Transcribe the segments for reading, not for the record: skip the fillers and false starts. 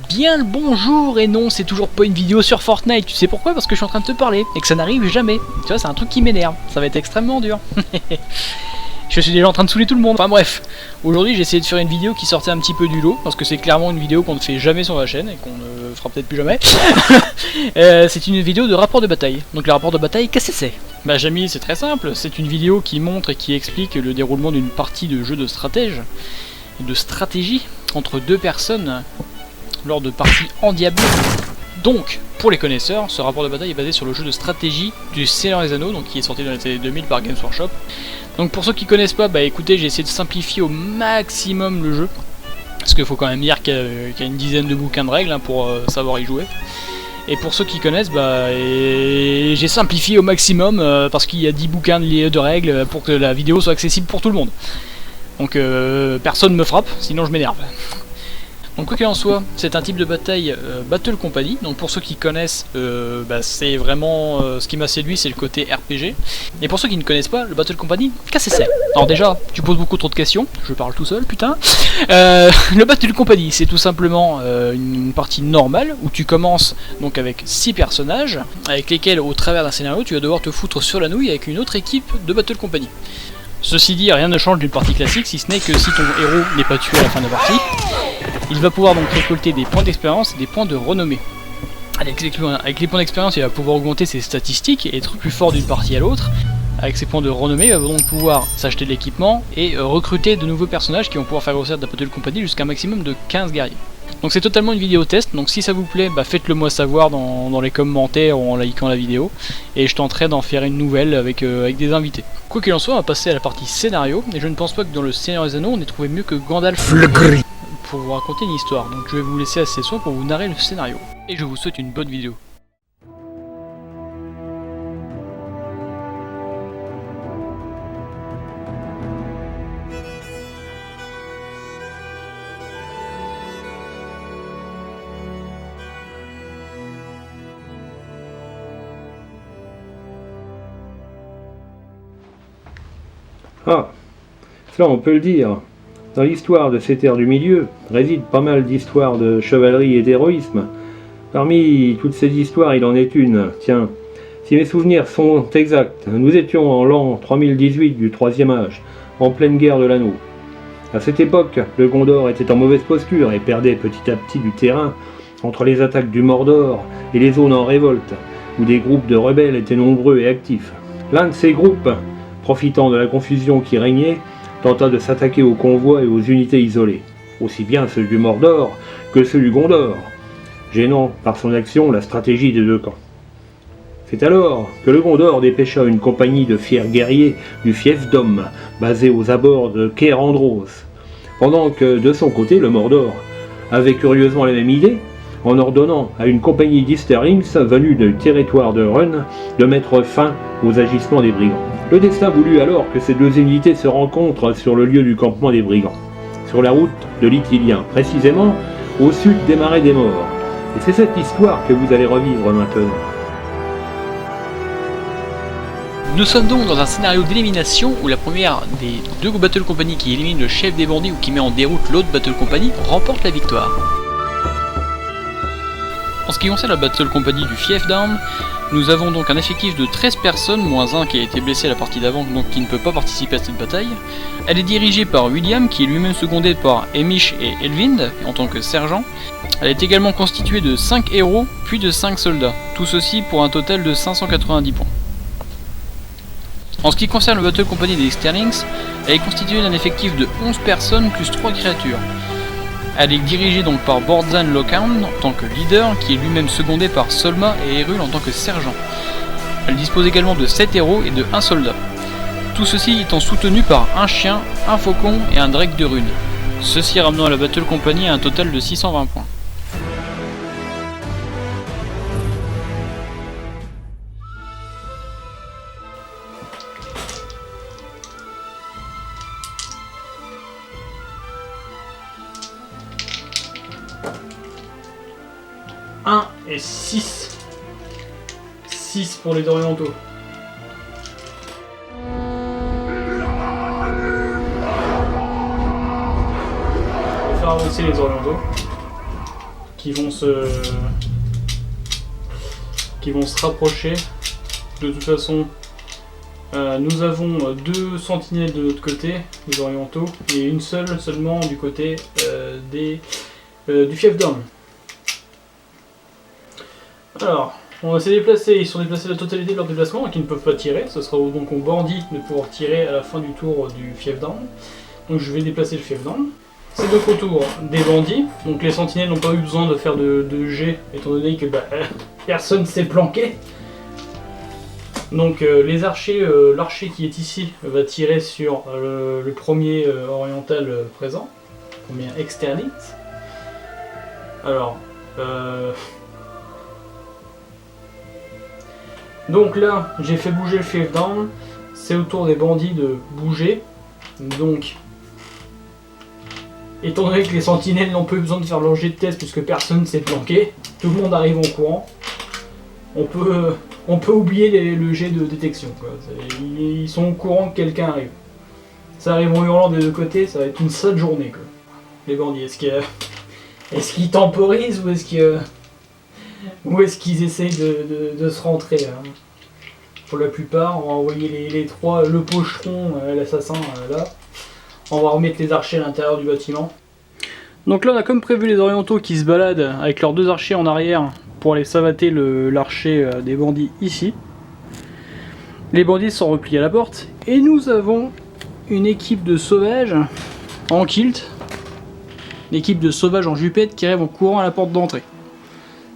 Bien le bonjour, et non, c'est toujours pas une vidéo sur Fortnite. Tu sais pourquoi? Parce que je suis en train de te parler et que ça n'arrive jamais. Tu vois, c'est un truc qui m'énerve. Ça va être extrêmement dur. Je suis déjà en train de saouler tout le monde. Enfin bref, aujourd'hui j'ai essayé de faire une vidéo qui sortait un petit peu du lot, parce que c'est clairement une vidéo qu'on ne fait jamais sur la chaîne et qu'on ne fera peut-être plus jamais. C'est une vidéo de rapport de bataille. Donc le rapport de bataille, qu'est-ce que c'est? Bah Jamie, c'est très simple. C'est une vidéo qui montre et qui explique le déroulement d'une partie de jeu de stratégie entre deux personnes lors de parties endiablées. Donc, pour les connaisseurs, ce rapport de bataille est basé sur le jeu de stratégie du Seigneur des Anneaux, donc qui est sorti dans les années 2000 par Games Workshop. Donc pour ceux qui connaissent pas, bah écoutez, j'ai essayé de simplifier au maximum le jeu, parce qu'il faut quand même dire qu'il y a une dizaine de bouquins de règles pour savoir y jouer. Et pour ceux qui connaissent, bah j'ai simplifié au maximum, parce qu'il y a 10 bouquins de règles pour que la vidéo soit accessible pour tout le monde. Donc personne me frappe, sinon je m'énerve. Donc quoi qu'il en soit, c'est un type de bataille Battle Company. Donc pour ceux qui connaissent, c'est vraiment ce qui m'a séduit, c'est le côté RPG. Et pour ceux qui ne connaissent pas, le Battle Company, qu'est-ce que c'est? Alors déjà, tu poses beaucoup trop de questions, je parle tout seul, putain. Le Battle Company, c'est tout simplement une partie normale où tu commences donc avec 6 personnages, avec lesquels au travers d'un scénario, tu vas devoir te foutre sur la nouille avec une autre équipe de Battle Company. Ceci dit, rien ne change d'une partie classique, si ce n'est que si ton héros n'est pas tué à la fin de la partie, il va pouvoir donc récolter des points d'expérience et des points de renommée. Avec les points d'expérience, il va pouvoir augmenter ses statistiques et être plus fort d'une partie à l'autre. Avec ses points de renommée, il va donc pouvoir s'acheter de l'équipement et recruter de nouveaux personnages qui vont pouvoir faire grossir de la Battle Company jusqu'à un maximum de 15 guerriers. Donc c'est totalement une vidéo test, donc si ça vous plaît, faites-le moi savoir dans les commentaires ou en likant la vidéo, et je tenterai d'en faire une nouvelle avec des invités. Quoi qu'il en soit, on va passer à la partie scénario, et je ne pense pas que dans le Seigneur des Anneaux, on ait trouvé mieux que Gandalf le Gris pour vous raconter une histoire, donc je vais vous laisser assez soin pour vous narrer le scénario. Et je vous souhaite une bonne vidéo. Ah, cela on peut le dire. Dans l'histoire de ces terres du milieu, réside pas mal d'histoires de chevalerie et d'héroïsme. Parmi toutes ces histoires, il en est une. Tiens, si mes souvenirs sont exacts, nous étions en l'an 3018 du Troisième Âge, en pleine guerre de l'anneau. À cette époque, le Gondor était en mauvaise posture et perdait petit à petit du terrain entre les attaques du Mordor et les zones en révolte, où des groupes de rebelles étaient nombreux et actifs. L'un de ces groupes, profitant de la confusion qui régnait, tenta de s'attaquer aux convois et aux unités isolées, aussi bien ceux du Mordor que ceux du Gondor, gênant par son action la stratégie des deux camps. C'est alors que le Gondor dépêcha une compagnie de fiers guerriers du fief d'Homme, basée aux abords de Caer Andros, pendant que de son côté le Mordor avait curieusement la même idée, en ordonnant à une compagnie d'Easterlings venue du territoire de Run de mettre fin aux agissements des brigands. Le destin voulut alors que ces deux unités se rencontrent sur le lieu du campement des brigands, sur la route de l'Ithilien, précisément au sud des Marais des Morts. Et c'est cette histoire que vous allez revivre maintenant. Nous sommes donc dans un scénario d'élimination où la première des deux Battle Company qui élimine le chef des bandits ou qui met en déroute l'autre Battle Company remporte la victoire. En ce qui concerne la Battle Company du fief d'Armes, nous avons donc un effectif de 13 personnes, moins un qui a été blessé à la partie d'avant, donc qui ne peut pas participer à cette bataille. Elle est dirigée par William, qui est lui-même secondé par Emish et Elvind, en tant que sergent. Elle est également constituée de 5 héros, puis de 5 soldats, tout ceci pour un total de 590 points. En ce qui concerne le Battle Company des Easterlings, elle est constituée d'un effectif de 11 personnes plus 3 créatures. Elle est dirigée donc par Bordzan Lockhound en tant que leader, qui est lui-même secondé par Solma et Erul en tant que sergent. Elle dispose également de 7 héros et de 1 soldat. Tout ceci étant soutenu par un chien, un faucon et un drake de rune. Ceci ramenant à la Battle Company à un total de 620 points. Et 6. 6 pour les orientaux. On va faire avancer les orientaux. qui vont se rapprocher. De toute façon, nous avons 2 sentinelles de l'autre côté, les orientaux, et une seule seulement du côté du fief d'armes. Alors, on va se déplacer, ils sont déplacés la totalité de leur déplacement, donc ils ne peuvent pas tirer. Ce sera donc aux bandits de pouvoir tirer à la fin du tour du fief d'armes. Donc je vais déplacer le fief d'armes. C'est donc au tour des bandits, donc les sentinelles n'ont pas eu besoin de faire de jet, étant donné que personne s'est planqué. Donc les archers, l'archer qui est ici va tirer sur le premier oriental présent, le premier externite. Alors, donc là, j'ai fait bouger le fief d'armes, c'est au tour des bandits de bouger. Donc, étant donné que les sentinelles n'ont pas eu besoin de faire leur jet de test puisque personne ne s'est planqué, tout le monde arrive en courant, on peut oublier le jet de détection, quoi. Ils sont au courant que quelqu'un arrive. Ça arrive en hurlant des deux côtés, ça va être une sale journée, quoi. Les bandits, est-ce qu'ils temporisent ou est-ce qu'ils essayent de se rentrer, hein. Pour la plupart, on va envoyer les trois, le pocheron, l'assassin, là. On va remettre les archers à l'intérieur du bâtiment. Donc là, on a comme prévu les orientaux qui se baladent avec leurs 2 archers en arrière pour aller savater l'archer des bandits ici. Les bandits sont repliés à la porte. Et nous avons une équipe de sauvages en kilt. Une équipe de sauvages en jupette qui arrive en courant à la porte d'entrée.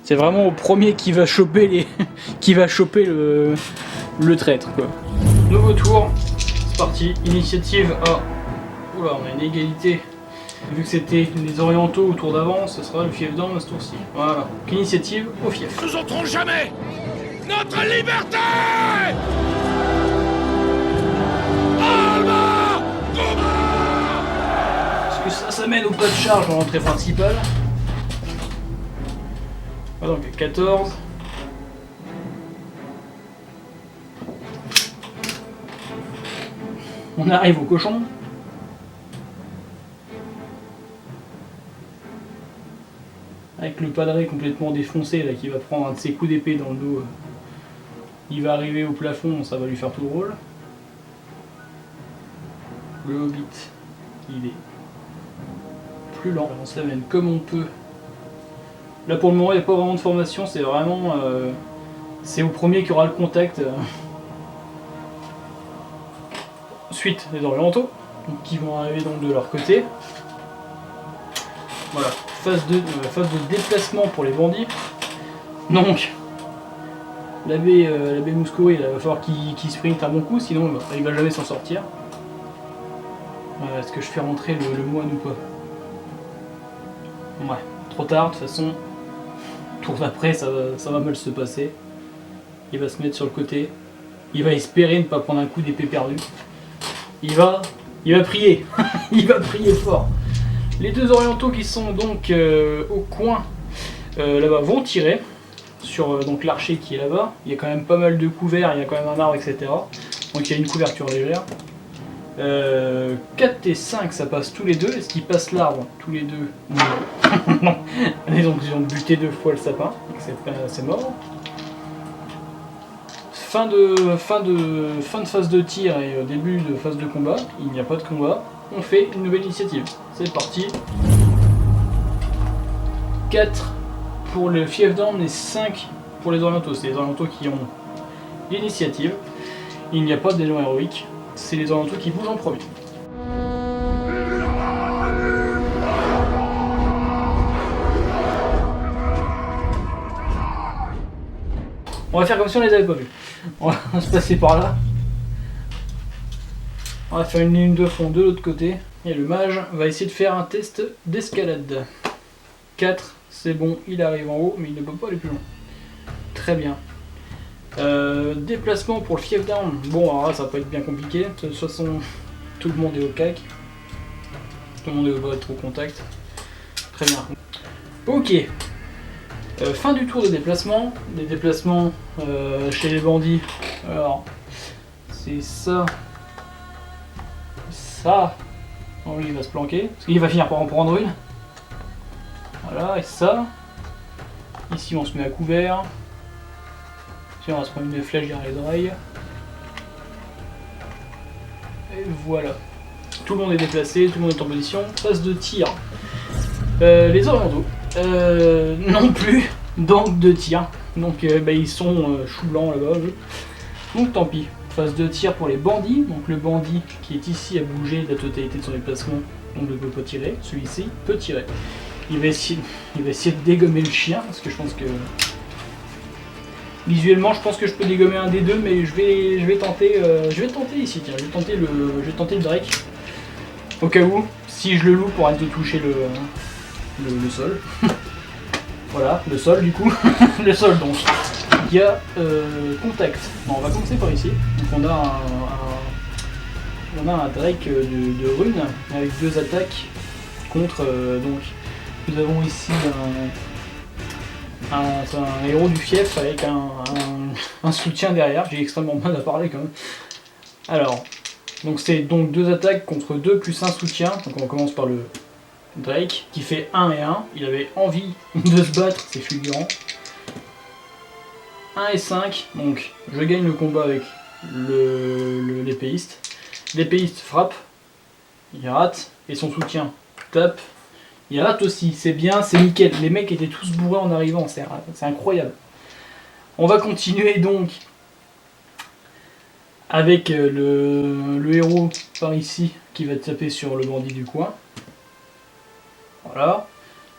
C'est vraiment au premier qui va choper le traître, quoi. Nouveau tour, c'est parti. Initiative à... Oula, on a une égalité. Vu que c'était les orientaux au tour d'avant, ce sera le fief d'armes à ce tour-ci. Voilà. Donc, initiative au fief. Nous n'oserons jamais notre liberté. Alma Goma. Parce que ça mène au pas de charge dans l'entrée principale. Voilà, donc 14. On arrive au cochon. Avec le padré complètement défoncé là, qui va prendre un de ses coups d'épée dans le dos. Il va arriver au plafond, ça va lui faire tout drôle. Le hobbit, il est plus lent. On s'amène comme on peut. Là pour le moment il n'y a pas vraiment de formation, c'est vraiment... c'est au premier qui aura le contact. Ensuite les orientaux, donc, qui vont arriver donc de leur côté. Voilà. Phase de déplacement pour les bandits. Donc, l'abbé Mouscouri, il va falloir qu'il sprinte un bon coup, sinon il va jamais s'en sortir. Est-ce que je fais rentrer le moine ou pas? Ouais, trop tard, de toute façon. Tour d'après, ça va mal se passer. Il va se mettre sur le côté. Il va espérer ne pas prendre un coup d'épée perdu. Il va prier. Il va prier fort. Les 2 orientaux qui sont donc au coin là-bas vont tirer sur donc l'archer qui est là-bas. Il y a quand même pas mal de couverts, il y a quand même un arbre, etc. Donc il y a une couverture légère. 4 et 5 ça passe tous les deux. Est-ce qu'ils passent l'arbre tous les deux? Non. Donc ils ont buté 2 fois le sapin, c'est mort. Fin de phase de tir et début de phase de combat. Il n'y a pas de combat. On fait une nouvelle initiative. C'est parti. 4 pour le fief d'armes et 5 pour les orientaux. C'est les orientaux qui ont l'initiative. Il n'y a pas d'élan héroïque. C'est les orientaux qui bougent en premier. On va faire comme si on les avait pas vus. On va se passer par là. On va faire une ligne de fond de l'autre côté. Et le mage va essayer de faire un test d'escalade. 4, c'est bon, il arrive en haut, mais il ne peut pas aller plus loin. Très bien. Déplacement pour le fief d'armes. Bon, alors là, ça va pas être bien compliqué. De toute façon, tout le monde est au cac. Tout le monde va être au contact. Très bien. Ok. Fin du tour de déplacement. Des déplacements chez les bandits. Alors, c'est ça. Ça. Oh, lui, il va se planquer. Parce qu'il va finir par en prendre une. Voilà, et ça. Ici on se met à couvert. Ici on va se prendre une flèche derrière les oreilles. Et voilà. Tout le monde est déplacé, tout le monde est en position. Phase de tir. Les orientaux. Non plus d'angle de tir. Donc ils sont chou blanc là-bas. Donc tant pis. Phase de tir pour les bandits. Donc le bandit qui est ici a bougé de la totalité de son déplacement. Donc ne peut pas tirer. Celui-ci peut tirer. Il va essayer de dégommer le chien, parce que je pense que... Visuellement, je pense que je peux dégommer un des deux, mais je vais tenter ici, tiens, je vais tenter le Drake. Au cas où, si je le loupe pour arrêter de toucher le sol. Voilà, le sol du coup. Le sol donc. Il y a contact. Bon, on va commencer par ici. Donc on a un Drake de rune avec 2 attaques contre donc nous avons ici un héros du fief avec un soutien derrière. J'ai extrêmement mal à parler quand même. Alors, donc c'est donc 2 attaques contre 2 plus 1 soutien. Donc on commence par le Drake qui fait 1 et 1. Il avait envie de se battre, c'est fulgurant. 1 et 5, donc je gagne le combat avec l'épéiste. L'épéiste frappe, il rate, et son soutien tape. Il rate aussi, c'est bien, c'est nickel. Les mecs étaient tous bourrés en arrivant, c'est incroyable. On va continuer donc avec le héros par ici qui va taper sur le bandit du coin. Voilà.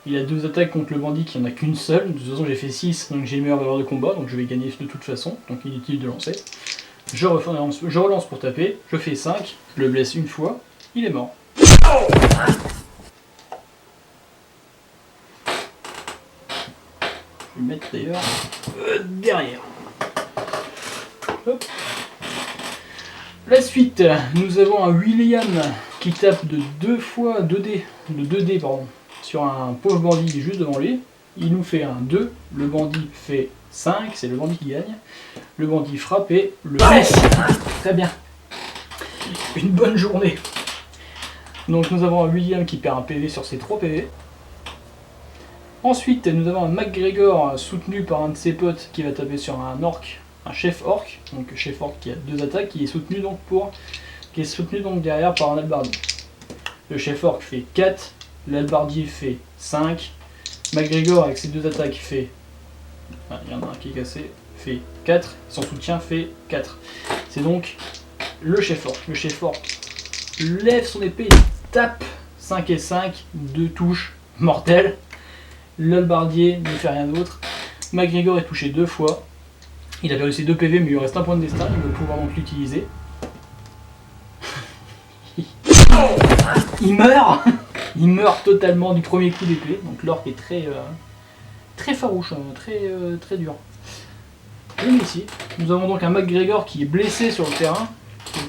Il a 2 attaques contre le bandit qui en a qu'une seule. De toute façon j'ai fait 6, donc j'ai une meilleure valeur de combat, donc je vais gagner de toute façon. Donc inutile de lancer. Je relance pour taper, je fais 5, je le blesse une fois, il est mort. Je vais le mettre d'ailleurs derrière. Hop. La suite, nous avons un William qui tape de 2 fois 2D, sur un pauvre bandit juste devant lui. Il nous fait un 2, le bandit fait 5, c'est le bandit qui gagne. Le bandit frappe et le blesse. Très bien. Une bonne journée. Donc nous avons un William qui perd un PV sur ses 3 PV. Ensuite, nous avons un McGregor soutenu par un de ses potes qui va taper sur un orc, un chef orc. Donc chef orc qui a 2 attaques, qui est soutenu donc derrière par un albardier. Le chef orc fait 4, l'albardier fait 5. McGregor avec ses 2 attaques fait... il y en a un qui est cassé, fait 4, son soutien fait 4. C'est donc le chef orc. Le chef orc lève son épée, tape 5 et 5, 2 touches mortelles. L'albardier ne fait rien d'autre. McGregor est touché 2 fois. Il a perdu ses 2 PV, mais il lui reste un point de destin, il va pouvoir donc l'utiliser. Il meurt. Il meurt totalement du premier coup d'épée. Donc l'orc est très farouche, très dur. Et ici, nous avons donc un McGregor qui est blessé sur le terrain,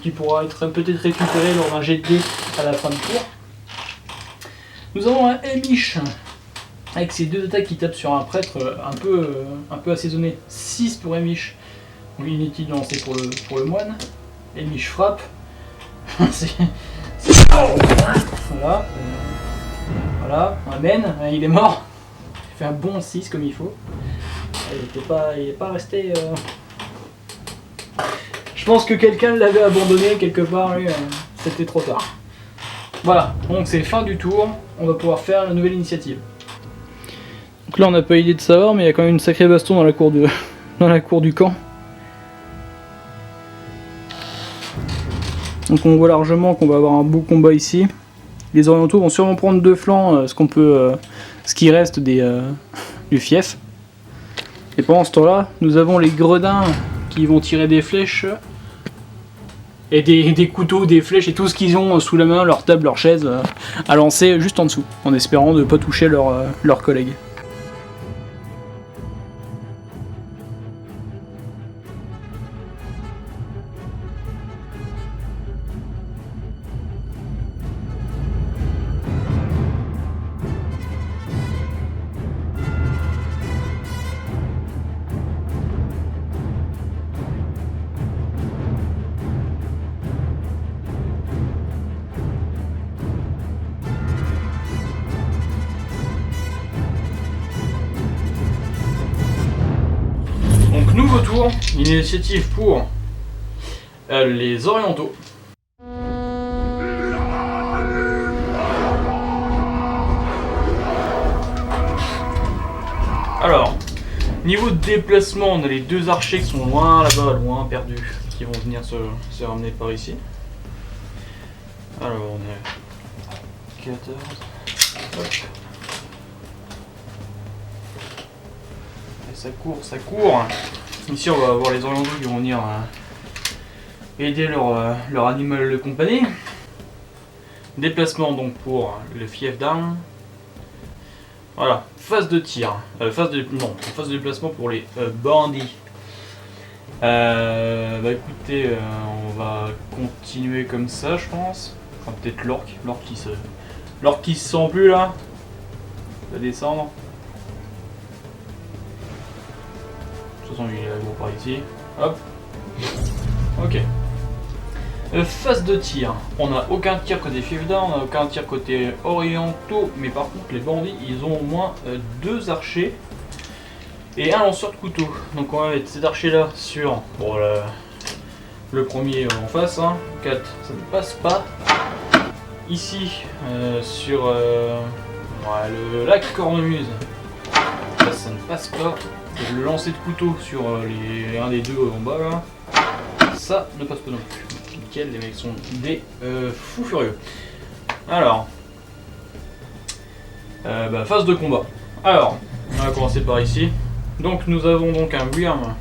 qui pourra être peut-être récupéré lors d'un jet de dés à la fin du tour. Nous avons un Emish avec ses 2 attaques qui tapent sur un prêtre un peu assaisonné. 6 pour Emish. Donc inutile de lancer pour le moine. Emish frappe. Voilà. Voilà, amen, il est mort. Il fait un bon 6 comme il faut. Il n'est pas resté... Je pense que quelqu'un l'avait abandonné quelque part, lui, c'était trop tard. Voilà, donc c'est fin du tour, on va pouvoir faire la nouvelle initiative. Donc là on n'a pas idée de savoir, mais il y a quand même une sacrée baston dans la cour du camp. Donc on voit largement qu'on va avoir un beau combat ici. Les orientaux vont sûrement prendre 2 flancs, ce qui reste du fief. Et pendant ce temps-là, nous avons les gredins qui vont tirer des flèches et des couteaux, des flèches et tout ce qu'ils ont sous la main, leur table, leur chaise, à lancer juste en dessous, en espérant de ne pas toucher leurs collègues. nouveau tour, une initiative pour les orientaux. Alors, niveau de déplacement, on a les deux archers qui sont loin là-bas, loin perdus, qui vont venir se ramener par ici. Alors, on est 14. Hop. Et ça court, ça court. Ici, on va avoir les orientaux qui vont venir aider leur animal de compagnie. Déplacement donc pour le fief d'armes. Voilà, phase de tir, phase de déplacement pour les bandits. Bah écoutez, on va continuer comme ça, je pense. Enfin, peut-être l'orque qui se sent plus là. Va descendre. De toute façon, il est gros par ici. Hop. Ok. Phase de tir. On n'a aucun tir côté fiefdin, on n'a aucun tir côté orientaux, mais par contre les bandits ils ont au moins deux archers et un lanceur de couteau. Donc on va mettre cet archer là sur le premier en face, hein. 4, ça ne passe pas. Ici sur le lac Cornemuse, ça ne passe pas. Le lancer de couteau sur un des deux en bas là, ça ne passe pas non plus. Les mecs sont des fous furieux. Alors, phase de combat. Alors, on va commencer par ici. Donc nous avons donc un Wyrm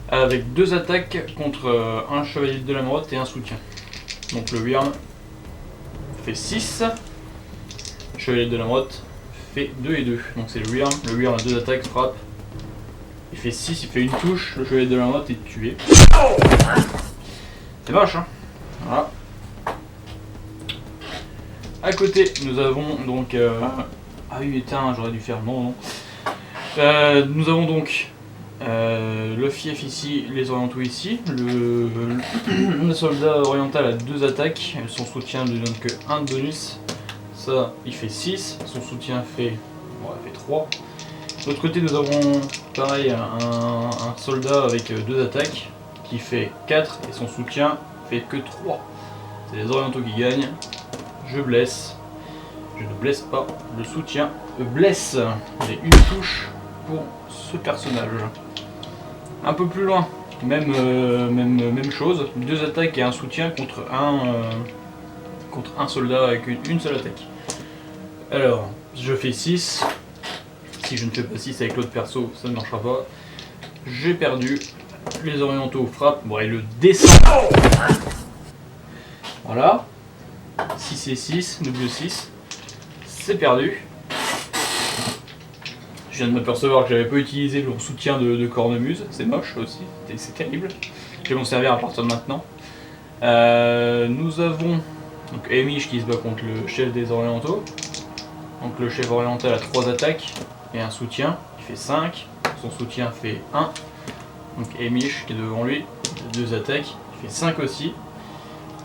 avec deux attaques contre un chevalier de la Marotte et un soutien. Donc le Wyrm fait 6, le chevalier de la Marotte fait 2 et 2. Donc c'est le Wyrm a deux attaques, frappe. Il fait 6, il fait une touche, le chevalier de la Marotte est tué. C'est vache, hein. Voilà. À côté, nous avons donc... Ah oui, putain, j'aurais dû faire... Non. Nous avons donc le fief ici, les orientaux ici. Le soldat oriental a deux attaques. Son soutien ne donne que 1 de bonus. Ça, il fait 6. Son soutien fait... Bon, il fait 3. De l'autre côté, nous avons pareil un soldat avec deux attaques qui fait 4 et son soutien fait que 3. C'est les orientaux qui gagnent. Je blesse. Je ne blesse pas. Le soutien blesse. J'ai une touche pour ce personnage. Un peu plus loin, même chose. Deux attaques et un soutien contre un soldat avec une seule attaque. Alors, je fais 6. Si je ne fais pas 6 avec l'autre perso, ça ne marchera pas. J'ai perdu. Les orientaux frappent, bon, ils le descendent. Voilà. 6 et 6, double 6. C'est perdu. Je viens de m'apercevoir que j'avais pas utilisé le soutien de cornemuse. C'est moche aussi, c'est terrible. Je vais m'en servir à partir de maintenant. Nous avons donc Emish qui se bat contre le chef des orientaux. Donc le chef oriental a 3 attaques et un soutien. Il fait 5. Son soutien fait 1. Donc Emish qui est devant lui, 2 attaques, il fait 5 aussi.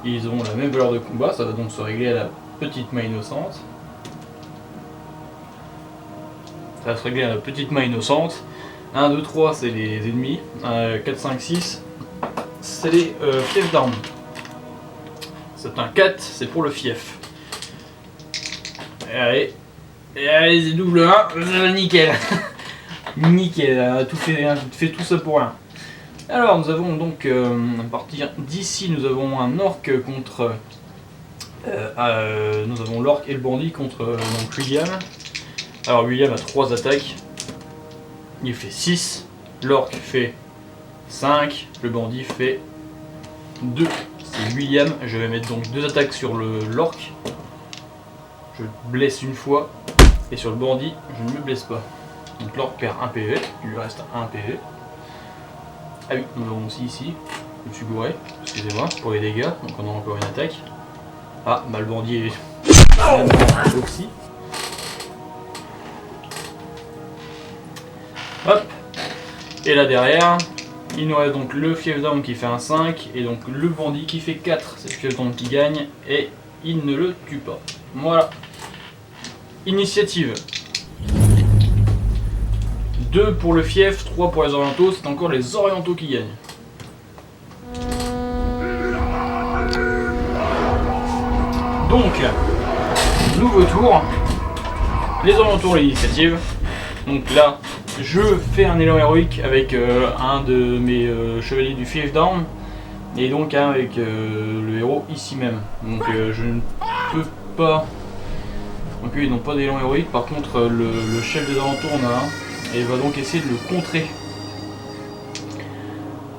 Ils ont la même valeur de combat, ça va donc se régler à la petite main innocente. Ça va se régler à la petite main innocente. 1, 2, 3 c'est les ennemis. 4, 5, 6 c'est les fiefs d'armes. C'est un 4, c'est pour le fief. Et allez, c'est double 1, nickel. Nickel, tout fait tout ça pour rien. Alors nous avons donc à partir d'ici nous avons un orc contre nous avons l'orc et le bandit contre donc William. Alors William a 3 attaques. Il fait 6, l'orc fait 5, le bandit fait 2. C'est William, je vais mettre donc 2 attaques sur l'orc. Je blesse une fois et sur le bandit je ne me blesse pas. Donc l'orc perd 1 PV, il lui reste 1 PV. Ah oui, nous avons aussi ici, je me suis gouré, excusez-moi, pour les dégâts, donc on a encore une attaque. Ah, bah le bandit est oxy. Hop. Et là derrière, il nous reste donc le fief d'armes qui fait un 5, et donc le bandit qui fait 4. C'est le fief d'armes qui gagne, et il ne le tue pas. Voilà. Initiative. 2 pour le fief, 3 pour les orientaux, c'est encore les orientaux qui gagnent. Donc, nouveau tour, les orientaux ont l'initiative. Donc là, je fais un élan héroïque avec un de mes chevaliers du fief d'armes, et donc avec le héros ici même. Donc je ne peux pas... Donc eux ils n'ont pas d'élan héroïque, par contre le chef des orientaux en a un, et il va donc essayer de le contrer.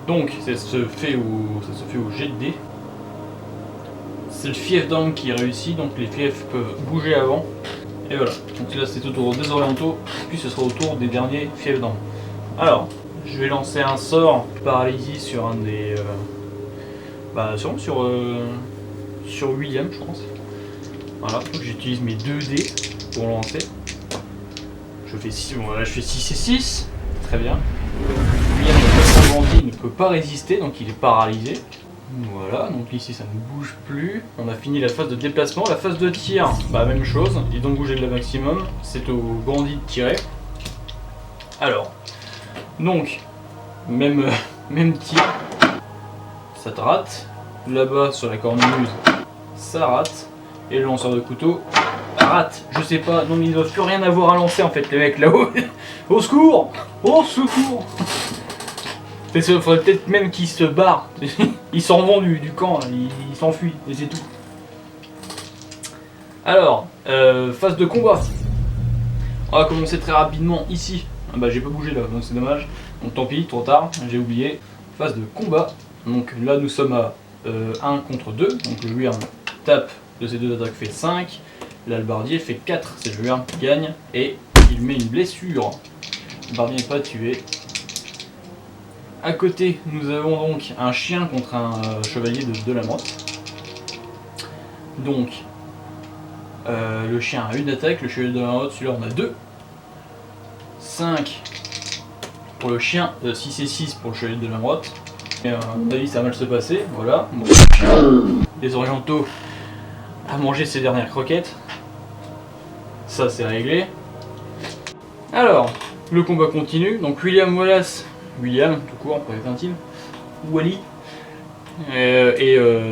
Donc ça se fait au jet de dés. C'est le fief d'armes qui réussit, donc les fiefs peuvent bouger avant. Et voilà, donc là c'est au tour des orientaux, puis ce sera au tour des derniers fiefs d'armes. Alors, je vais lancer un sort paralysie sur un des... sur William je pense. Voilà, donc j'utilise mes 2 dés pour lancer. Je fais 6, bon là je fais 6 et 6, très bien. William ne peut pas résister, donc il est paralysé. Voilà, donc ici ça ne bouge plus. On a fini la phase de déplacement. La phase de tir, même chose. Ils ont bougé de la maximum. C'est au bandit de tirer. Alors, donc, même tir. Ça te rate. Là-bas, sur la cornemuse, ça rate. Et le lanceur de couteau rate. Je sais pas, non mais ils doivent plus rien avoir à lancer en fait, les mecs là-haut. Au secours! Au secours! Il faudrait peut-être même qu'ils se barrent. Ils s'en vont du camp, ils s'enfuient, et c'est tout. Alors, phase de combat. On va commencer très rapidement ici. Ah bah j'ai pas bougé là, donc c'est dommage. Donc tant pis, trop tard, j'ai oublié. Phase de combat. Donc là nous sommes à 1 contre 2. Donc le Wyrm tape de ses 2 attaques fait 5. L'albardier fait 4. C'est le Wyrm qui gagne. Et il met une blessure. L'albardier n'est pas tué. À côté, nous avons donc un chien contre un chevalier de la motte. Donc, le chien a une attaque, le chevalier de la motte, celui-là on a 2. 5 pour le chien, 6 et 6 pour le chevalier de la motte. Et à mon avis, ça va mal se passer, voilà. Bon, les orientaux a mangé ses dernières croquettes. Ça, c'est réglé. Alors, le combat continue. Donc, William Wallace. William, tout court, pour être intime, Wally,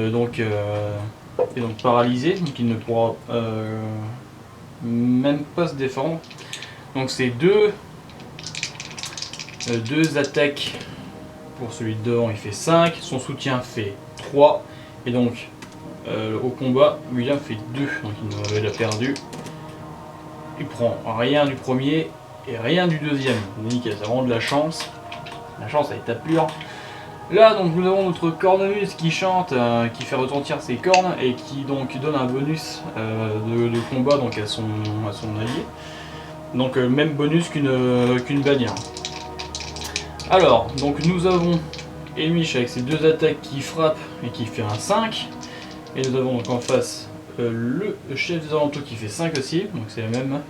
donc paralysé, donc il ne pourra même pas se défendre. Donc c'est deux attaques pour celui de devant, il fait 5, son soutien fait 3, et donc au combat, William fait 2, donc il a perdu. Il prend rien du premier et rien du deuxième, nickel, ça rend de la chance. La chance à l'état pur. Là donc nous avons notre cornemuse qui chante, qui fait retentir ses cornes et qui donc donne un bonus de combat donc à son allié. Donc même bonus qu'une bannière. Alors donc nous avons Elmich avec ses 2 attaques qui frappe et qui fait un 5. Et nous avons donc en face le chef des orientaux qui fait 5 aussi, donc c'est la même.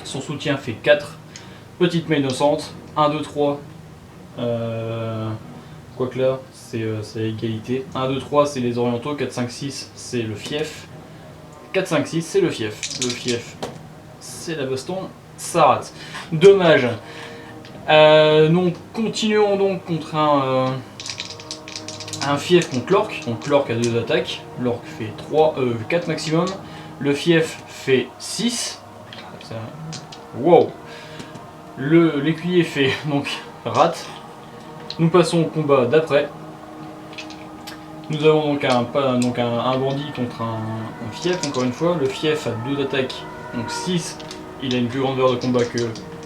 Son soutien fait 4. Petite main innocente, 1, 2, 3. Quoique là, c'est à égalité. 1, 2, 3, c'est les orientaux. 4, 5, 6, c'est le fief. 4, 5, 6, c'est le fief. Le fief, c'est la baston. Ça rate. Dommage. Nous continuons donc contre un fief contre l'orc. Donc l'orc a 2 attaques. L'orc fait 4 maximum. Le fief fait 6. Wow. L'écuyer fait donc rate. Nous passons au combat d'après. Nous avons donc un bandit contre un fief, encore une fois. Le fief a 2 attaques, donc 6. Il a une plus grande valeur de combat que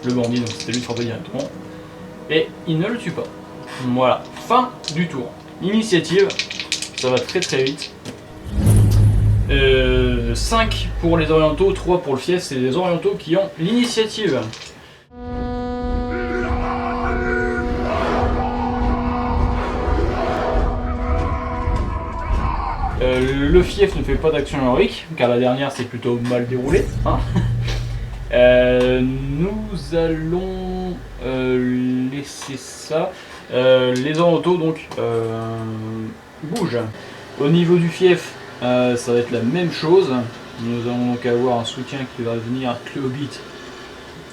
le bandit, donc c'était lui de frapper directement. Et il ne le tue pas. Voilà, fin du tour. Initiative, ça va très très vite. 5 pour les orientaux, 3 pour le fief, c'est les orientaux qui ont l'initiative. Le fief ne fait pas d'action héroïque, car la dernière s'est plutôt mal déroulée. Hein. Nous allons laisser ça. Les orientaux donc bougent. Au niveau du fief, ça va être la même chose. Nous allons donc avoir un soutien qui va venir Cléobite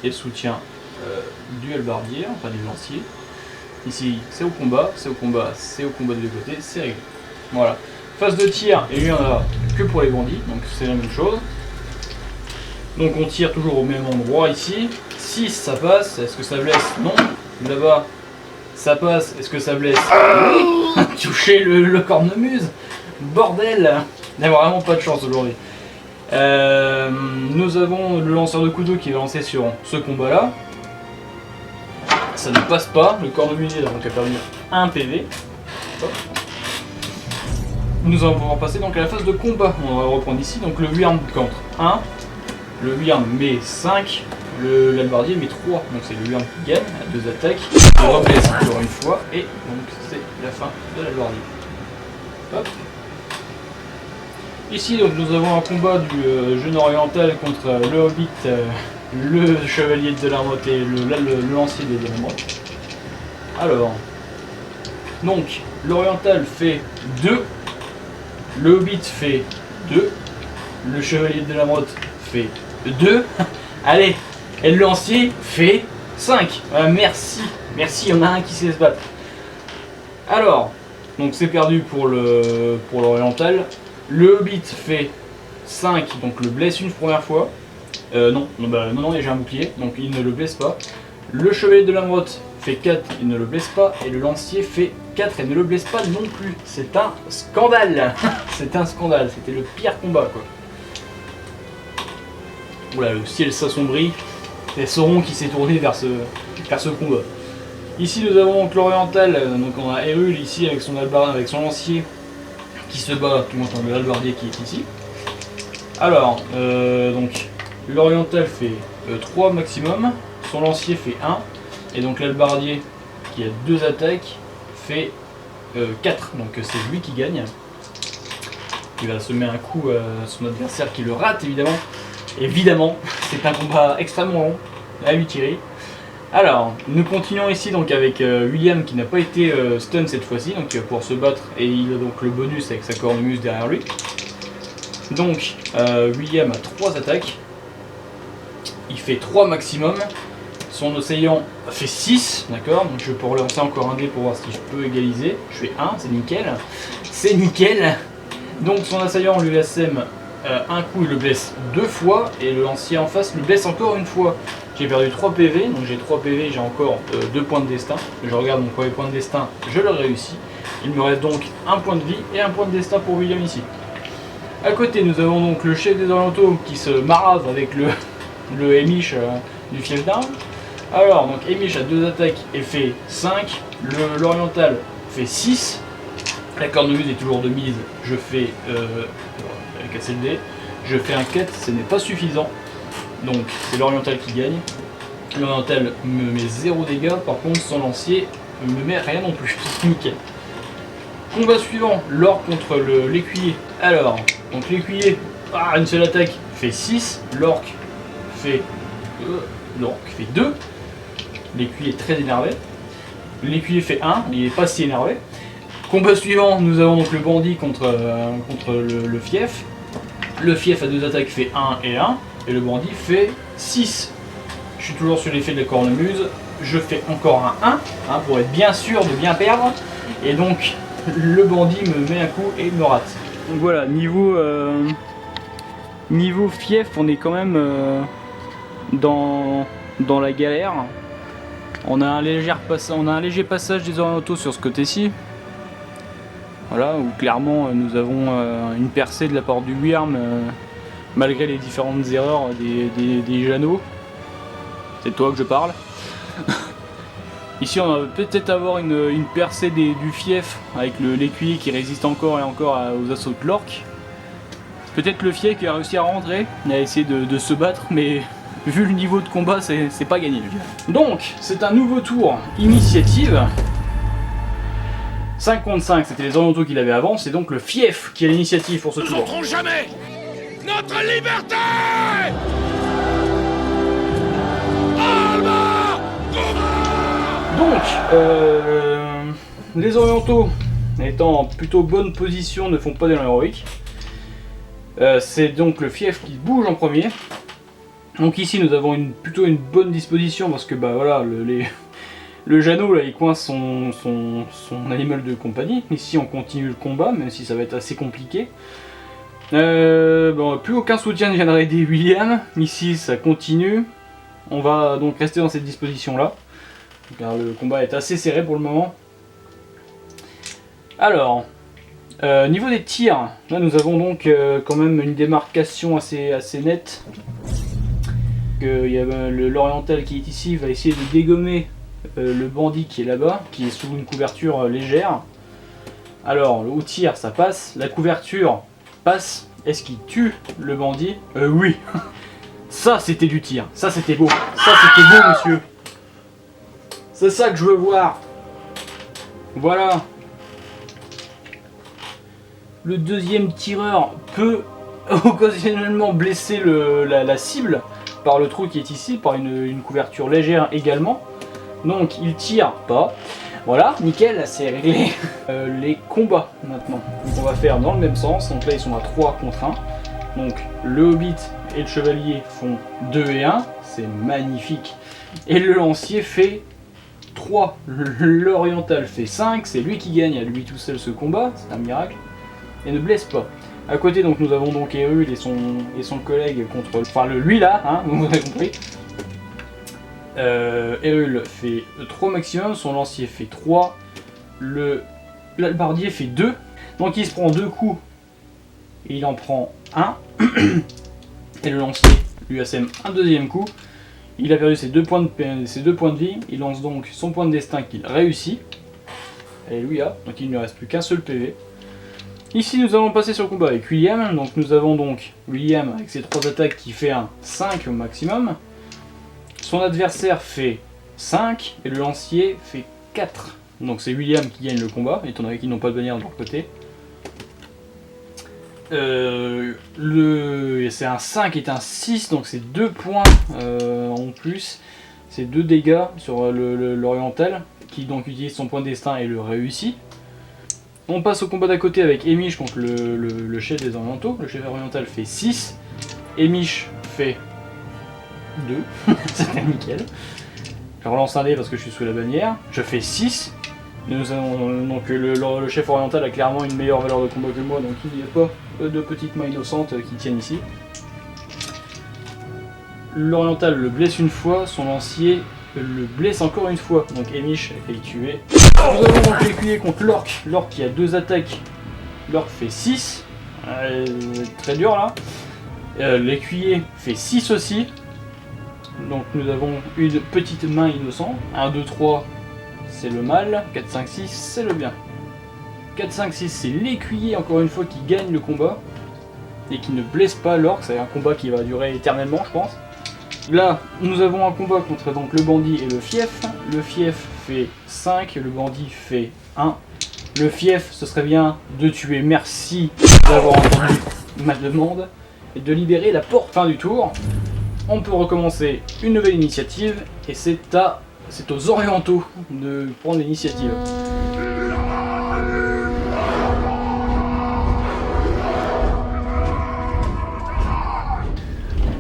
et soutien du hallebardier, enfin du lancier. Ici, c'est au combat, c'est au combat, c'est au combat des deux côtés, c'est réglé. Voilà. Phase de tir, et lui, il n'y en a que pour les bandits, donc c'est la même chose. Donc on tire toujours au même endroit ici. 6, ça passe, est-ce que ça blesse? Non. Là-bas, ça passe, est-ce que ça blesse? Oui. Toucher le cornemuse. Bordel. On n'a vraiment pas de chance aujourd'hui. Nous avons le lanceur de couteau qui va lancer sur ce combat-là. Ça ne passe pas, le cornemuse donc a perdu 1 PV. Hop. Nous allons pouvoir passer donc à la phase de combat. On va reprendre ici, donc le Wyrm contre 1, le Wyrm met 5, l'hallebardier met 3. Donc c'est le Wyrm qui gagne à 2 attaques. Il reblesse encore une fois et donc c'est la fin de l'hallebardier. Hop. Ici donc nous avons un combat du jeune oriental contre le hobbit, le chevalier de Delarmotte et le lancier des Delarmotte. Alors, donc l'oriental fait 2, le hobbit fait 2, le chevalier de Delarmotte fait 2, allez, et le lancier fait 5. Merci, il y en a un qui sait se battre. Alors, donc c'est perdu pour l'oriental. Le hobbit fait 5, donc le blesse une première fois. Non, j'ai un bouclier, donc il ne le blesse pas. Le chevalier de Delarmotte fait 4, il ne le blesse pas. Et le lancier fait 4 et ne le blesse pas non plus. C'est un scandale. C'est un scandale, c'était le pire combat quoi. Voilà, le ciel s'assombrit. C'est Sauron qui s'est tourné vers ce combat. Ici nous avons donc l'oriental, donc on a Hyrule ici avec son lancier qui se bat contre le hallebardier qui est ici. Alors, donc l'oriental fait 3 maximum, son lancier fait 1, et donc l'hallebardier qui a 2 attaques fait 4, donc c'est lui qui gagne. Il va semer un coup à son adversaire qui le rate évidemment. Évidemment, c'est un combat extrêmement long à lui tirer. Alors, nous continuons ici donc avec William qui n'a pas été stun cette fois-ci, donc il va pouvoir se battre et il a donc le bonus avec sa cornemuse derrière lui. Donc, William a 3 attaques, il fait 3 maximum, son assaillant fait 6, d'accord, donc je peux relancer encore un dé pour voir si je peux égaliser, je fais 1, c'est nickel, donc son assaillant lui assème un coup, il le blesse 2 fois, et le lancier en face le blesse encore une fois. J'ai perdu 3 PV, donc j'ai 3 PV, j'ai encore 2 points de destin. Je regarde mon premier point de destin, je le réussis. Il me reste donc un point de vie et un point de destin pour William ici. A côté, nous avons donc le chef des orientaux qui se marave avec le Emish du fief d'armes. Alors, donc Emish a 2 attaques et fait 5. L'oriental fait 6. La cornemuse est toujours de mise. Je fais, avec casser le dé, je fais un 4, ce n'est pas suffisant. Donc c'est l'oriental qui gagne. L'oriental me met 0 dégâts, par contre son lancier me met rien non plus. Nickel. Combat suivant, l'orc contre l'écuyer. Alors, donc l'écuyer, une seule attaque fait 6, l'orc fait 2. L'écuyer est très énervé. L'écuyer fait 1, il n'est pas si énervé. Combat suivant, nous avons donc le bandit contre le fief. Le fief a 2 attaques, fait 1 et 1. Et le bandit fait 6. Je suis toujours sur l'effet de la cornemuse. Je fais encore un 1 pour être bien sûr de bien perdre. Et donc le bandit me met un coup et me rate. Donc voilà, niveau fief, on est quand même dans la galère. On a un léger passage des orientaux sur ce côté-ci. Voilà, où clairement nous avons une percée de la part du Wyrm. Malgré les différentes erreurs des Jeannots. C'est toi que je parle. Ici on va peut-être avoir une percée du fief avec l'écuyer qui résiste encore et encore aux assauts de l'orc. Peut-être le fief qui a réussi à rentrer, il a essayé de se battre, mais vu le niveau de combat c'est pas gagné. Donc c'est un nouveau tour initiative. 5 contre 5, c'était les orientaux qui l'avaient avant, c'est donc le fief qui a l'initiative pour ce Nous tour. n'entrons jamais notre liberté. Alba Goma. Donc, les orientaux, étant en plutôt bonne position, ne font pas d'élan héroïque. C'est donc le fief qui bouge en premier. Donc ici nous avons plutôt une bonne disposition parce que bah voilà, le Jeannot là il coince son animal de compagnie. Ici on continue le combat même si ça va être assez compliqué. Bon, plus aucun soutien ne viendra aider William. Ici ça continue. On va donc rester dans cette disposition là. Car le combat est assez serré pour le moment. Alors, niveau des tirs, là nous avons donc quand même une démarcation assez nette. Il y a l'oriental qui est ici, va essayer de dégommer le bandit qui est là-bas, qui est sous une couverture légère. Alors, au tir ça passe, la couverture passe. Est-ce qu'il tue le bandit? Oui. Ça c'était du tir, ça c'était beau. Ça c'était beau monsieur. C'est ça que je veux voir. Voilà. Le deuxième tireur peut occasionnellement blesser la cible par le trou qui est ici, par une couverture légère également. Donc il tire pas. Voilà, nickel, c'est réglé. Les combats maintenant. Donc on va faire dans le même sens. Donc là ils sont à 3 contre 1. Donc le hobbit et le chevalier font 2 et 1. C'est magnifique. Et le lancier fait 3. L'oriental fait 5. C'est lui qui gagne à lui tout seul ce combat. C'est un miracle. Et ne blesse pas. À côté donc nous avons donc Erul et son collègue contre... Enfin lui là, hein, vous avez compris. Erul fait 3 maximum, son lancier fait 3, l'albardier fait 2. Donc il se prend 2 coups et il en prend 1. Et le lancier lui assène un deuxième coup. Il a perdu ses 2 points de vie, il lance donc son point de destin qu'il réussit. Alléluia, donc il ne lui reste plus qu'un seul PV. Ici nous allons passer sur le combat avec William. Donc nous avons donc William avec ses 3 attaques qui fait un 5 au maximum. Son adversaire fait 5 et le lancier fait 4. Donc c'est William qui gagne le combat, étant donné qu'ils n'ont pas de bannière de leur côté. C'est un 5 et un 6, donc c'est 2 points en plus. C'est 2 dégâts sur l'oriental, qui donc utilise son point de destin et le réussit. On passe au combat d'à côté avec Emish contre le chef des orientaux. Le chef oriental fait 6. Emish fait 2. C'était nickel. Je relance un dé parce que je suis sous la bannière. Je fais 6. Nous avons, donc le chef oriental a clairement une meilleure valeur de combat que moi, donc il n'y a pas de petites mains innocentes qui tiennent ici. L'oriental le blesse une fois, son lancier le blesse encore une fois, donc Emish est tué. Nous avons donc l'écuyer contre l'orc. L'orc qui a 2 attaques. L'orc fait 6. Très dur là. L'écuyer fait 6 aussi. Donc nous avons une petite main innocente. 1, 2, 3 c'est le mal. 4, 5, 6 c'est le bien. 4, 5, 6 c'est l'écuyer encore une fois qui gagne le combat. Et qui ne blesse pas l'orc. C'est un combat qui va durer éternellement je pense. Là nous avons un combat contre donc, le bandit et le fief. Le fief fait 5, le bandit fait 1. Le fief ce serait bien de tuer. Merci d'avoir entendu ma demande. Et de libérer la porte fin du tour. On peut recommencer une nouvelle initiative et c'est aux orientaux de prendre l'initiative.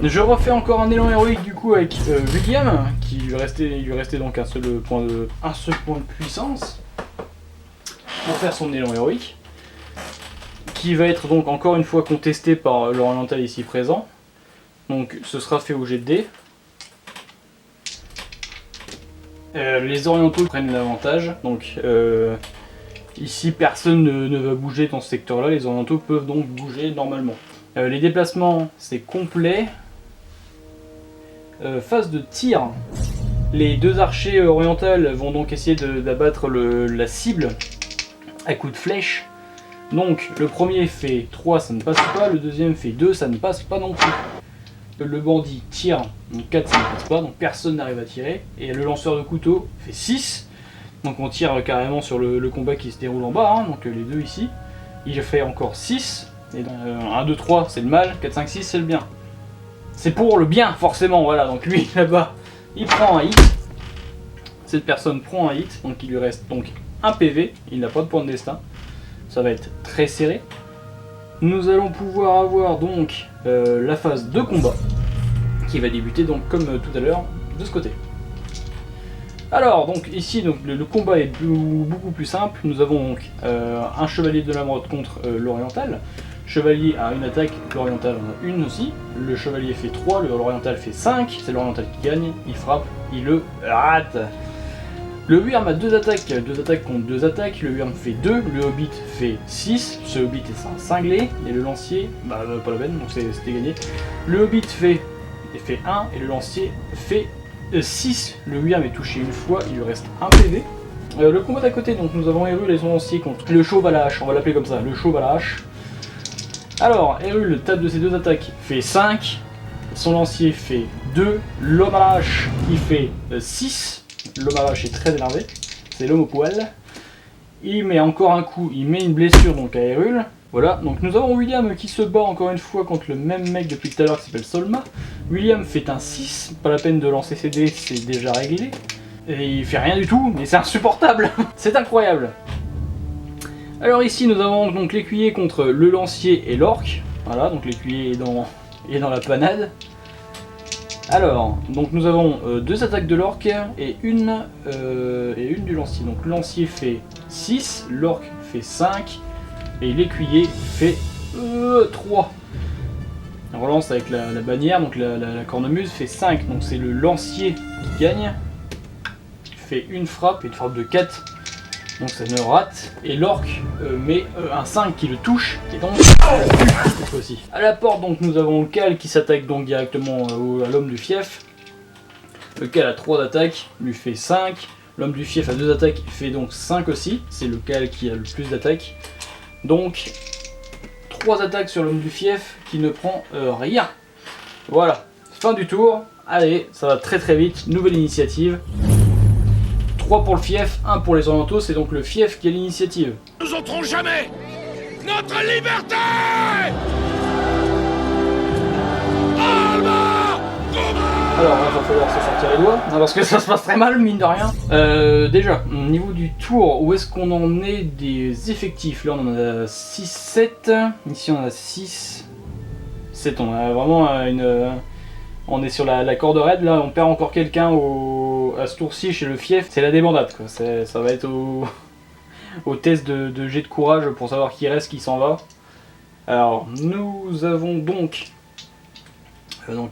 Je refais encore un élan héroïque du coup avec William qui lui restait donc un seul point de puissance pour faire son élan héroïque qui va être donc encore une fois contesté par l'oriental ici présent. Donc ce sera fait au jet de dés. Les orientaux prennent l'avantage. Donc ici personne ne va bouger dans ce secteur là. Les orientaux peuvent donc bouger normalement. Les déplacements c'est complet. Phase de tir. Les 2 archers orientales vont donc essayer d'abattre la cible à coups de flèche. Donc le premier fait 3, ça ne passe pas. Le deuxième fait 2, ça ne passe pas non plus. Le bandit tire, donc 4 ça ne passe pas, donc personne n'arrive à tirer. Et le lanceur de couteau fait 6. Donc on tire carrément sur le combat qui se déroule en bas, hein, donc les 2 ici. Il fait encore 6. Et 1, 2, 3 c'est le mal, 4, 5, 6 c'est le bien. C'est pour le bien forcément, voilà. Donc lui là-bas, il prend un hit. Cette personne prend un hit, donc il lui reste donc un PV. Il n'a pas de point de destin. Ça va être très serré. Nous allons pouvoir avoir donc la phase de combat. qui va débuter donc comme tout à l'heure de ce côté. Alors donc ici donc, le combat est beaucoup plus simple. Nous avons donc un chevalier de l'Emeraude contre l'oriental. Chevalier a une attaque, l'oriental en a une aussi. Le chevalier fait 3, l'oriental fait 5. C'est l'oriental qui gagne, il frappe, il le rate. Le Wyrm a deux attaques contre deux attaques. Le Wyrm fait 2, le Hobbit fait 6. Ce Hobbit est un cinglé. Et le lancier, bah pas la peine, donc c'était gagné. Le Hobbit fait 1 et le lancier fait 6. Le Wyrm est touché une fois, il lui reste 1 PV. Le combat d'à côté, donc nous avons Hyrule et son lancier contre le chauve à la hache, on va l'appeler comme ça, le chauve à la hache. Alors, Hyrule tape de ses deux attaques, fait 5. Son lancier fait 2. L'homme à la hache, il fait 6. L'homme à la hache est très énervé, c'est l'homme au poil. Il met encore un coup, il met une blessure donc à Hyrule. Voilà, donc nous avons William qui se bat encore une fois contre le même mec depuis tout à l'heure qui s'appelle Solma. William fait un 6, pas la peine de lancer ses dés, c'est déjà réglé. Et il fait rien du tout, mais c'est insupportable. C'est incroyable. Alors ici nous avons donc l'écuyer contre le lancier et l'orque. Voilà, donc l'écuyer est dans la panade. Alors, donc nous avons deux attaques de l'orque et une du lancier. Donc le lancier fait 6, l'orque fait 5 et l'écuyer fait 3. On relance avec la bannière, donc la cornemuse fait 5, donc c'est le lancier qui gagne. Il fait une frappe de 4, donc ça ne rate. Et l'orque met un 5 qui le touche, et donc cette fois-ci. À la porte, donc nous avons le Khal qui s'attaque donc directement à l'homme du fief. Le Khal a 3 d'attaque, lui fait 5. L'homme du fief a 2 attaques, il fait donc 5 aussi. C'est le Khal qui a le plus d'attaques. Donc 3 attaques sur l'homme du fief qui ne prend rien. Voilà, fin du tour. Allez, ça va très très vite. Nouvelle initiative. 3 pour le fief, 1 pour les orientaux. C'est donc le fief qui a l'initiative. Nous ôterons jamais notre liberté. Alors, il va falloir se sortir les doigts, parce que ça se passe très mal, mine de rien. Déjà, au niveau du tour, où est-ce qu'on en est des effectifs? Là, on en a 6-7. Ici, on en a 6. 7, on a vraiment on est sur la corde raide, là, on perd encore quelqu'un à ce tour-ci chez le fief. C'est la débandade, quoi. Ça va être au test de jet de courage pour savoir qui reste, qui s'en va. Alors, nous avons donc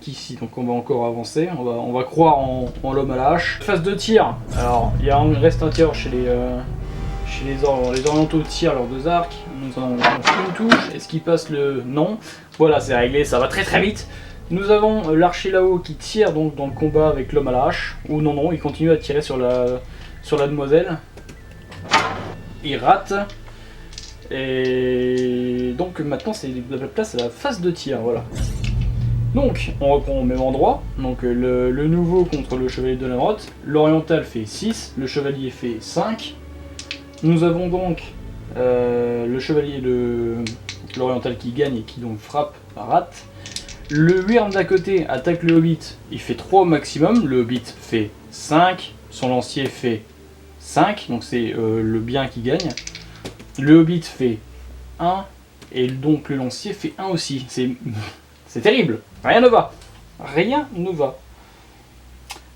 ici, donc on va encore avancer, on va croire en l'homme à la hache. Phase de tir, alors il reste un tir chez les orientaux tirent leurs 2 arcs, nous en avons une touche, est-ce qu'il passe le... non, voilà c'est réglé, ça va très très vite. Nous avons l'archer là-haut qui tire donc dans le combat avec l'homme à la hache, ou non, il continue à tirer sur la demoiselle, il rate. Et donc maintenant c'est la place à la phase de tir, voilà. Donc, on reprend au même endroit, donc le nouveau contre le chevalier de l'Emeraude, l'oriental fait 6, le chevalier fait 5. Nous avons donc le chevalier de l'oriental qui gagne et qui donc frappe, rate. Le Wyrm d'à côté attaque le Hobbit, il fait 3 au maximum, le Hobbit fait 5, son lancier fait 5, donc c'est le bien qui gagne. Le Hobbit fait 1, et donc le lancier fait 1 aussi, c'est terrible, rien ne va. Rien ne va.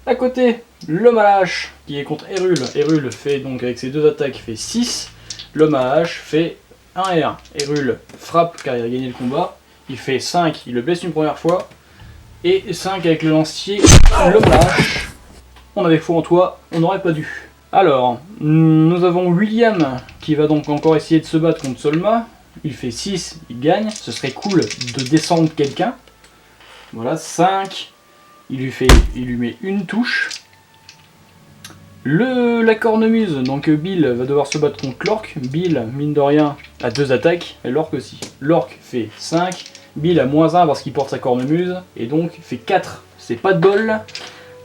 À côté, l'homme à la hache qui est contre Hyrule. Hyrule fait donc avec ses 2 attaques fait 6. L'homme à la hache fait 1 et 1. Hyrule frappe car il a gagné le combat. Il fait 5, il le blesse une première fois. Et 5 avec le lancier, l'homme à la hache. On avait foi en toi, on n'aurait pas dû. Alors, nous avons William qui va donc encore essayer de se battre contre Solma. Il fait 6, il gagne, ce serait cool de descendre quelqu'un. Voilà, 5, il lui met une touche. La cornemuse, donc Bill va devoir se battre contre l'orque. Bill, mine de rien, a 2 attaques, et l'orque aussi. L'orque fait 5, Bill a -1 parce qu'il porte sa cornemuse, et donc fait 4. C'est pas de bol,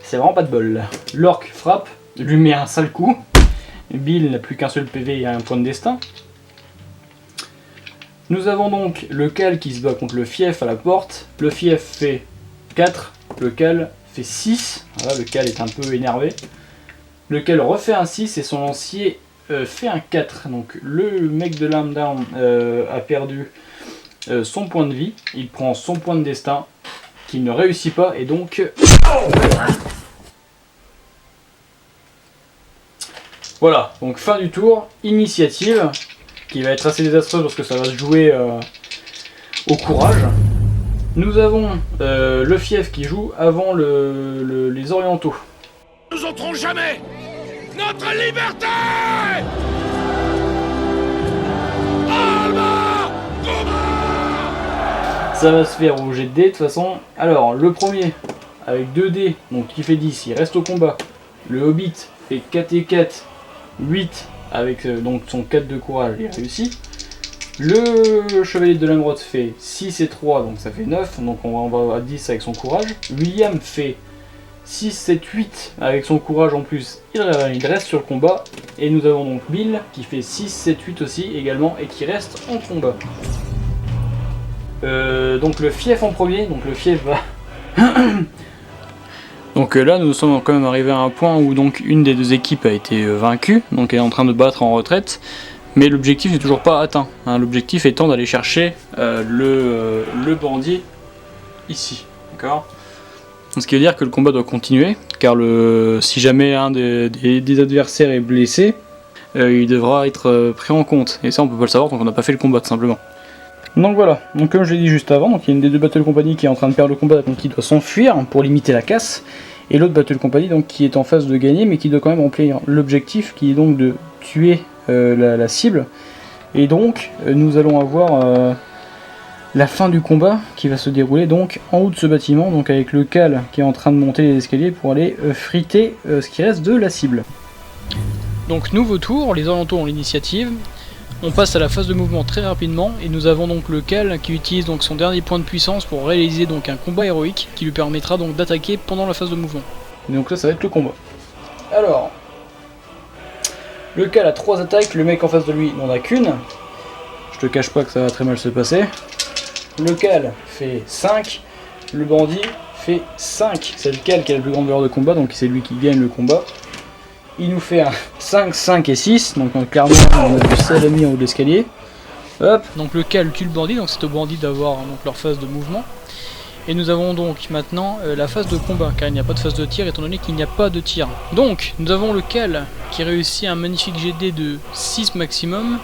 c'est vraiment pas de bol. L'orque frappe, lui met un sale coup. Bill n'a plus qu'un seul PV et un point de destin. Nous avons donc le Khal qui se bat contre le fief à la porte. Le fief fait 4, le Khal fait 6. Voilà, le Khal est un peu énervé. Le Khal refait un 6 et son lancier fait un 4. Donc le mec de l'âme d'arme a perdu son point de vie. Il prend son point de destin. qu'il ne réussit pas et donc... Voilà, donc fin du tour, initiative, qui va être assez désastreuse parce que ça va se jouer au courage. Nous avons le fief qui joue avant les orientaux. Nous ôterons jamais notre liberté. Alma Combat. Ça va se faire au jet de dés de toute façon. Alors, le premier, avec 2 dés, donc qui fait 10, il reste au combat. Le Hobbit fait 4 et 4, 8, avec donc son 4 de courage, il réussit. Le Chevalier de l'Émeraude fait 6 et 3, donc ça fait 9, donc on va à 10 avec son courage. William fait 6, 7, 8 avec son courage en plus, il reste sur le combat. Et nous avons donc Bill qui fait 6, 7, 8 aussi également et qui reste en combat. Donc le fief en premier, donc le fief va... Donc là nous sommes quand même arrivés à un point où donc une des deux équipes a été vaincue, donc elle est en train de battre en retraite. Mais l'objectif n'est toujours pas atteint, hein. L'objectif étant d'aller chercher le bandit ici, d'accord ? Ce qui veut dire que le combat doit continuer, car si jamais un des adversaires est blessé, il devra être pris en compte. Et ça on peut pas le savoir tant qu'on n'a pas fait le combat tout simplement. Donc voilà, donc comme je l'ai dit juste avant, donc il y a une des deux Battle Company qui est en train de perdre le combat, donc qui doit s'enfuir pour limiter la casse, et l'autre Battle Company donc qui est en phase de gagner, mais qui doit quand même remplir l'objectif qui est donc de tuer la cible. Et donc nous allons avoir la fin du combat qui va se dérouler donc en haut de ce bâtiment, donc avec le Cal qui est en train de monter les escaliers pour aller friter ce qui reste de la cible. Donc nouveau tour, les orientaux ont l'initiative. On passe à la phase de mouvement très rapidement et nous avons donc le Cal qui utilise donc son dernier point de puissance pour réaliser donc un combat héroïque qui lui permettra donc d'attaquer pendant la phase de mouvement. Et donc là ça va être le combat. Alors, le Cal a 3 attaques, le mec en face de lui n'en a qu'une. Je te cache pas que ça va très mal se passer. Le Cal fait 5, le bandit fait 5. C'est le Cal qui a la plus grande valeur de combat, donc c'est lui qui gagne le combat. Il nous fait un 5, 5 et 6, donc clairement on a du salami en haut de l'escalier. Hop, donc le Cal tue le bandit, donc c'est au bandit d'avoir donc leur phase de mouvement. Et nous avons donc maintenant la phase de combat, car il n'y a pas de phase de tir étant donné qu'il n'y a pas de tir. Donc nous avons le Cal qui réussit un magnifique GD de 6 maximum.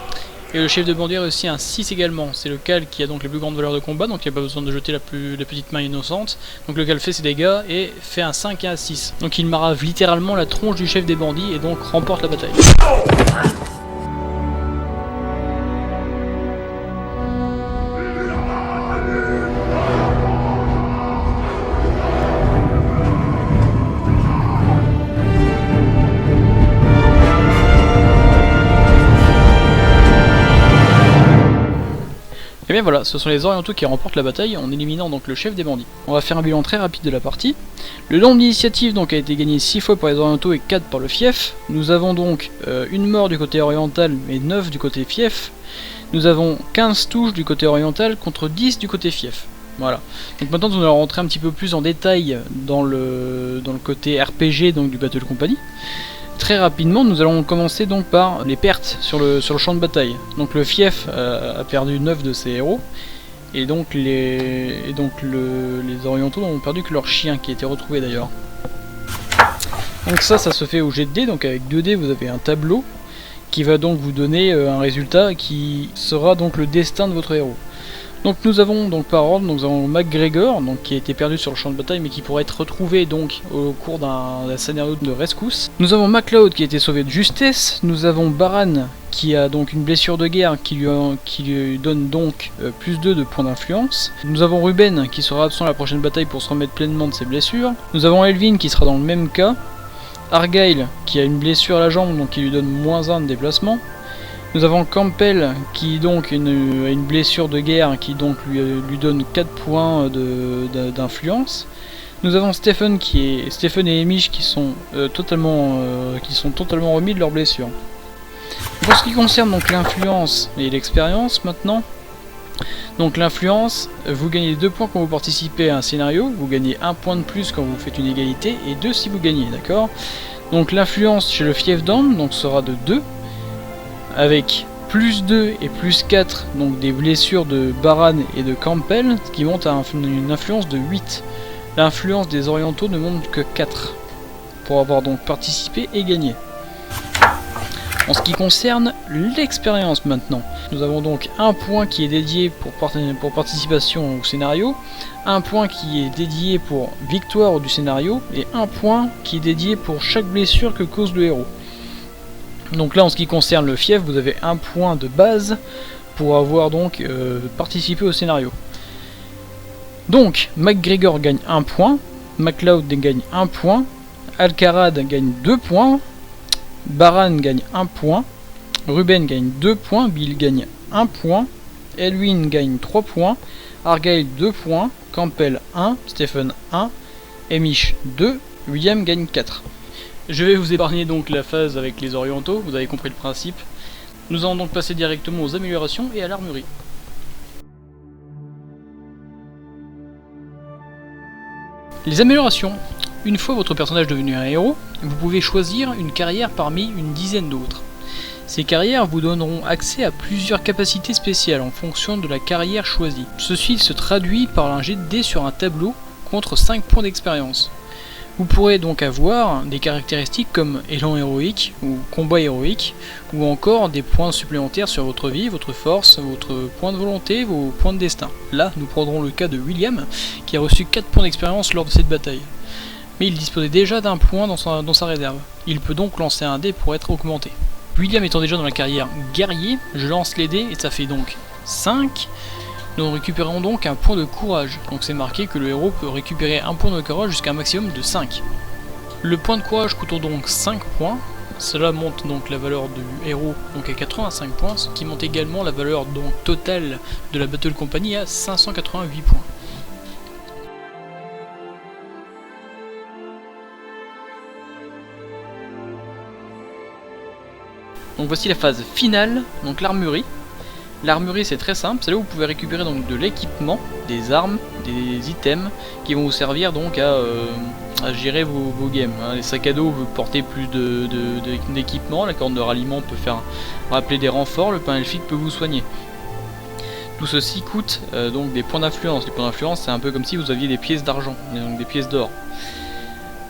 Et le chef de bandit réussit un 6 également. C'est le Cal qui a donc les plus grandes valeurs de combat, donc il n'y a pas besoin de jeter la petite main innocente. Donc le Cal fait ses dégâts et fait un 5 et un 6. Donc il marave littéralement la tronche du chef des bandits et donc remporte la bataille. Et bien voilà, ce sont les orientaux qui remportent la bataille en éliminant donc le chef des bandits. On va faire un bilan très rapide de la partie. Le nombre d'initiatives donc a été gagné 6 fois par les orientaux et 4 par le fief. Nous avons donc une mort du côté oriental et 9 du côté fief. Nous avons 15 touches du côté oriental contre 10 du côté fief. Voilà. Donc maintenant nous allons rentrer un petit peu plus en détail dans le côté RPG donc du Battle Company. Très rapidement, nous allons commencer donc par les pertes sur le champ de bataille. Donc le fief a perdu 9 de ses héros, et donc les orientaux n'ont perdu que leur chien qui a été retrouvé d'ailleurs. Donc ça se fait au jet de dés, donc avec 2 dés vous avez un tableau qui va donc vous donner un résultat qui sera donc le destin de votre héros. Donc nous avons donc par ordre, nous avons MacGregor donc, qui a été perdu sur le champ de bataille mais qui pourrait être retrouvé donc au cours d'un scénario de rescousse. Nous avons MacLeod qui a été sauvé de justesse. Nous avons Baran qui a donc une blessure de guerre qui lui donne donc plus 2 de points d'influence. Nous avons Ruben qui sera absent à la prochaine bataille pour se remettre pleinement de ses blessures. Nous avons Elvin qui sera dans le même cas. Argyle qui a une blessure à la jambe donc qui lui donne moins 1 de déplacement. Nous avons Campbell qui donc a une blessure de guerre qui donc lui donne 4 points d'influence. Nous avons Stephen et Emish qui sont totalement remis de leur blessure. Pour ce qui concerne donc l'influence et l'expérience maintenant, donc l'influence, vous gagnez 2 points quand vous participez à un scénario, vous gagnez 1 point de plus quand vous faites une égalité et 2 si vous gagnez, d'accord. Donc l'influence chez le fief d'homme donc sera de 2. Avec plus 2 et plus 4, donc des blessures de Baran et de Campbell, qui montent à une influence de 8. L'influence des orientaux ne monte que 4, pour avoir donc participé et gagné. En ce qui concerne l'expérience maintenant, nous avons donc un point qui est dédié pour participation au scénario, un point qui est dédié pour victoire du scénario, et un point qui est dédié pour chaque blessure que cause le héros. Donc là, en ce qui concerne le fief, vous avez un point de base pour avoir donc participé au scénario. Donc, McGregor gagne 1 point, MacLeod gagne 1 point, Alcarad gagne 2 points, Baran gagne 1 point, Ruben gagne 2 points, Bill gagne 1 point, Elwin gagne 3 points, Argyle 2 points, Campbell 1, Stephen 1, Emish 2, William gagne 4. Je vais vous épargner donc la phase avec les orientaux, vous avez compris le principe. Nous allons donc passer directement aux améliorations et à l'armurerie. Les améliorations. Une fois votre personnage devenu un héros, vous pouvez choisir une carrière parmi une dizaine d'autres. Ces carrières vous donneront accès à plusieurs capacités spéciales en fonction de la carrière choisie. Ceci se traduit par un jet de dés sur un tableau contre 5 points d'expérience. Vous pourrez donc avoir des caractéristiques comme élan héroïque ou combat héroïque, ou encore des points supplémentaires sur votre vie, votre force, votre point de volonté, vos points de destin. Là, nous prendrons le cas de William, qui a reçu 4 points d'expérience lors de cette bataille. Mais il disposait déjà d'un point dans sa réserve. Il peut donc lancer un dé pour être augmenté. William étant déjà dans la carrière guerrier, je lance les dés et ça fait donc 5. Nous récupérons donc un point de courage. Donc c'est marqué que le héros peut récupérer un point de courage jusqu'à un maximum de 5. Le point de courage coûte donc 5 points. Cela monte donc la valeur du héros donc à 85 points, ce qui monte également la valeur donc totale de la Battle Company à 588 points. Donc voici la phase finale, donc l'armurerie. L'armurerie c'est très simple, c'est là où vous pouvez récupérer donc de l'équipement, des armes, des items qui vont vous servir donc à gérer vos games. Les sacs à dos, vous portez plus d'équipement, la corne de ralliement peut faire rappeler des renforts, le pain elfique peut vous soigner. Tout ceci coûte donc des points d'influence. Les points d'influence c'est un peu comme si vous aviez des pièces d'argent, donc des pièces d'or.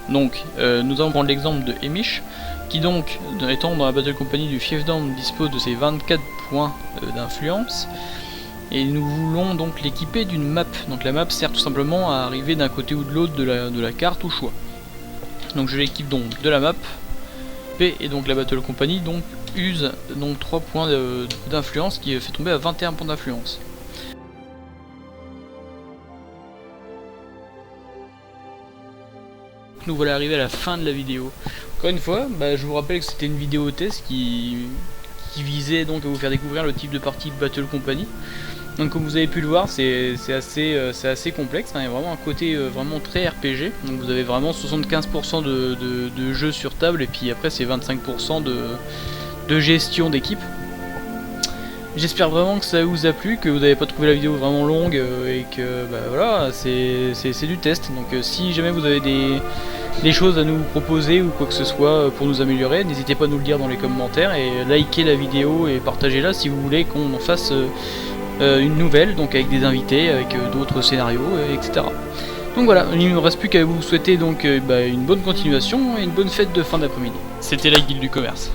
Donc nous allons prendre l'exemple de Emish, qui donc, étant dans la Battle Company du Fiefdom, dispose de ses 24 points d'influence. Et nous voulons donc l'équiper d'une map. Donc la map sert tout simplement à arriver d'un côté ou de l'autre de la carte au choix. Donc je l'équipe donc de la map. Et donc la Battle Company donc use donc 3 points d'influence qui fait tomber à 21 points d'influence. Nous voilà arrivés à la fin de la vidéo. Encore une fois, je vous rappelle que c'était une vidéo test qui visait donc à vous faire découvrir le type de partie Battle Company. Donc comme vous avez pu le voir, c'est assez complexe, hein, il y a vraiment un côté vraiment très RPG. Donc vous avez vraiment 75% de jeu sur table et puis après c'est 25% de gestion d'équipe. J'espère vraiment que ça vous a plu, que vous n'avez pas trouvé la vidéo vraiment longue et que voilà, c'est du test. Donc si jamais vous avez des choses à nous proposer ou quoi que ce soit pour nous améliorer, n'hésitez pas à nous le dire dans les commentaires et likez la vidéo et partagez-la si vous voulez qu'on en fasse une nouvelle, donc avec des invités, avec d'autres scénarios, etc. Donc voilà, il ne me reste plus qu'à vous souhaiter donc une bonne continuation et une bonne fête de fin d'après-midi. C'était la Guilde du Commerce.